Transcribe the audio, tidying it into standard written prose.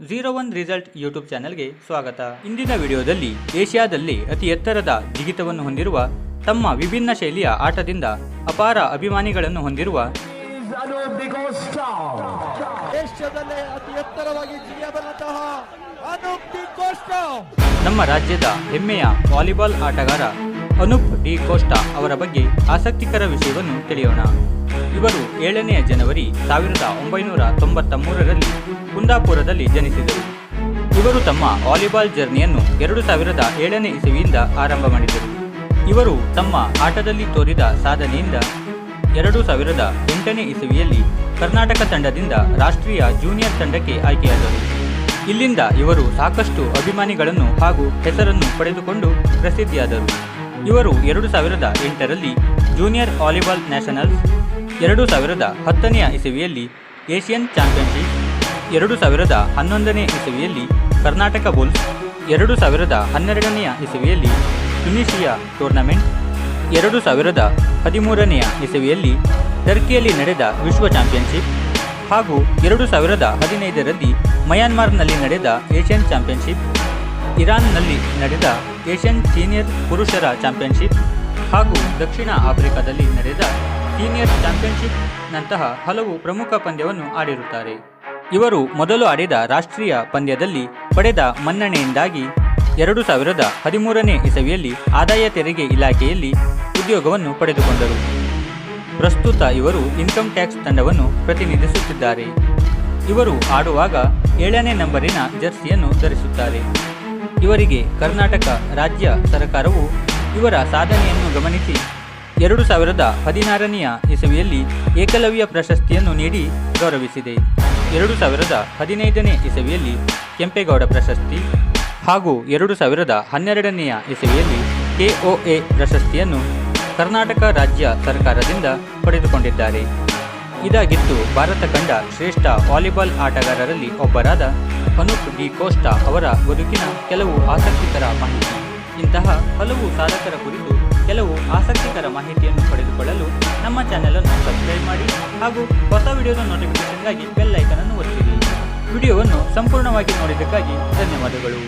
01 result YouTube ಚಾನೆಲ್ಗೆ ಸ್ವಾಗತ. ಇಂದಿನ ವಿಡಿಯೋದಲ್ಲಿ ಏಷ್ಯಾದಲ್ಲಿ ಅತಿ ಎತ್ತರದ ಜಿಗಿತವನ್ನು ಹೊಂದಿರುವ ತಮ್ಮ ವಿಭಿನ್ನ ಶೈಲಿಯ ಆಟದಿಂದ ಅಪಾರ ಅಭಿಮಾನಿಗಳನ್ನು ಹೊಂದಿರುವ ಏಷ್ಯಾದಲ್ಲೇ ಅತಿ ಎತ್ತರವಾಗಿ ಜಿಗಿಯಬಲ್ಲಂತಹ ಅನೂಪ್ ಡಿ ಕೋಸ್ಟಾ ನಮ್ಮ ರಾಜ್ಯದ ಹೆಮ್ಮೆಯ ವಾಲಿಬಾಲ್ ಆಟಗಾರ ಅನೂಪ್ ಡಿ ಕೋಸ್ಟಾ ಅವರ ಬಗ್ಗೆ ಆಸಕ್ತಿಕರ ವಿಷಯವನ್ನು ತಿಳಿಯೋಣ. ಇವರು 7ನೇ ಜನವರಿ 1993ರಲ್ಲಿ ಕುಂದಾಪುರದಲ್ಲಿ ಜನಿಸಿದರು. ಇವರು ತಮ್ಮ ವಾಲಿಬಾಲ್ ಜರ್ನಿಯನ್ನು 2007ನೇ ಇಸವಿಯಿಂದ ಆರಂಭ ಮಾಡಿದರು. ಇವರು ತಮ್ಮ ಆಟದಲ್ಲಿ ತೋರಿದ ಸಾಧನೆಯಿಂದ 2008ನೇ ಇಸವಿಯಲ್ಲಿ ಕರ್ನಾಟಕ ತಂಡದಿಂದ ರಾಷ್ಟ್ರೀಯ ಜೂನಿಯರ್ ತಂಡಕ್ಕೆ ಆಯ್ಕೆಯಾದರು. ಇಲ್ಲಿಂದ ಇವರು ಸಾಕಷ್ಟು ಅಭಿಮಾನಿಗಳನ್ನು ಹಾಗೂ ಹೆಸರನ್ನು ಪಡೆದುಕೊಂಡು ಪ್ರಸಿದ್ಧಿಯಾದರು. ಇವರು 2008ರಲ್ಲಿ ಜೂನಿಯರ್ ವಾಲಿಬಾಲ್ ನ್ಯಾಷನಲ್ಸ್, 2010ನೇ ಇಸವಿಯಲ್ಲಿ ಏಷ್ಯನ್ ಚಾಂಪಿಯನ್ಶಿಪ್, 2011ನೇ ಇಸವಿಯಲ್ಲಿ ಕರ್ನಾಟಕ ಬುಲ್ಸ್, 2012ನೇ ಇಸವಿಯಲ್ಲಿ ಟ್ಯುನೀಷಿಯಾ ಟೂರ್ನಮೆಂಟ್, 2013ನೇ ಇಸವಿಯಲ್ಲಿ ಟರ್ಕಿಯಲ್ಲಿ ನಡೆದ ವಿಶ್ವ ಚಾಂಪಿಯನ್ಶಿಪ್ ಹಾಗೂ 2015ರಲ್ಲಿ ಮಯನ್ಮಾರ್ನಲ್ಲಿ ನಡೆದ ಏಷ್ಯನ್ ಚಾಂಪಿಯನ್ಶಿಪ್, ಇರಾನ್ನಲ್ಲಿ ನಡೆದ ಏಷ್ಯನ್ ಸೀನಿಯರ್ ಪುರುಷರ ಚಾಂಪಿಯನ್ಶಿಪ್ ಹಾಗೂ ದಕ್ಷಿಣ ಆಫ್ರಿಕಾದಲ್ಲಿ ನಡೆದ ಸೀನಿಯರ್ ಚಾಂಪಿಯನ್ಶಿಪ್ ನಂತಹ ಹಲವು ಪ್ರಮುಖ ಪಂದ್ಯವನ್ನು ಆಡಿರುತ್ತಾರೆ. ಇವರು ಮೊದಲು ಆಡಿದ ರಾಷ್ಟ್ರೀಯ ಪಂದ್ಯದಲ್ಲಿ ಪಡೆದ ಮನ್ನಣೆಯಿಂದಾಗಿ 2013ನೇ ಇಸವಿಯಲ್ಲಿ ಆದಾಯ ತೆರಿಗೆ ಇಲಾಖೆಯಲ್ಲಿ ಉದ್ಯೋಗವನ್ನು ಪಡೆದುಕೊಂಡರು. ಪ್ರಸ್ತುತ ಇವರು ಇನ್ಕಮ್ ಟ್ಯಾಕ್ಸ್ ತಂಡವನ್ನು ಪ್ರತಿನಿಧಿಸುತ್ತಿದ್ದಾರೆ. ಇವರು ಆಡುವಾಗ 7ನೇ ನಂಬರಿನ ಜರ್ಸಿಯನ್ನು ಧರಿಸುತ್ತಾರೆ. ಇವರಿಗೆ ಕರ್ನಾಟಕ ರಾಜ್ಯ ಸರ್ಕಾರವು ಇವರ ಸಾಧನೆಯನ್ನು ಗಮನಿಸಿ 2016ನೇ ಇಸವಿಯಲ್ಲಿ ಏಕಲವ್ಯ ಪ್ರಶಸ್ತಿಯನ್ನು ನೀಡಿ ಗೌರವಿಸಿದೆ. 2015ನೇ ಇಸವಿಯಲ್ಲಿ ಕೆಂಪೇಗೌಡ ಪ್ರಶಸ್ತಿ ಹಾಗೂ 2012ನೇ ಇಸವಿಯಲ್ಲಿ KOA ಪ್ರಶಸ್ತಿಯನ್ನು ಕರ್ನಾಟಕ ರಾಜ್ಯ ಸರ್ಕಾರದಿಂದ ಪಡೆದುಕೊಂಡಿದ್ದಾರೆ. ಇದಾಗಿತ್ತು ಭಾರತ ಕಂಡ ಶ್ರೇಷ್ಠ ವಾಲಿಬಾಲ್ ಆಟಗಾರರಲ್ಲಿ ಒಬ್ಬರಾದ ಅನೂಪ್ ಡಿ ಕೋಸ್ಟಾ ಅವರ ಬದುಕಿನ ಕೆಲವು ಆಸಕ್ತಿಕರ ಮಾಹಿತಿ. ಇಂತಹ ಹಲವು ಸಾಧಕರ ಕುರಿತು ಕೆಲವು ಆಸಕ್ತಿಕರ ಮಾಹಿತಿಯನ್ನು ಪಡೆದುಕೊಳ್ಳಲು ನಮ್ಮ ಚಾನೆಲನ್ನು ಸಬ್ಸ್ಕ್ರೈಬ್ ಮಾಡಿ ಹಾಗೂ ಹೊಸ ವಿಡಿಯೋದ ನೋಟಿಫಿಕೇಷನ್ಗಾಗಿ ಬೆಲ್ ಐಕನ್ ಅನ್ನು ಒತ್ತಿರಿ. ವಿಡಿಯೋವನ್ನು ಸಂಪೂರ್ಣವಾಗಿ ನೋಡಿದ್ದಕ್ಕಾಗಿ ಧನ್ಯವಾದಗಳು.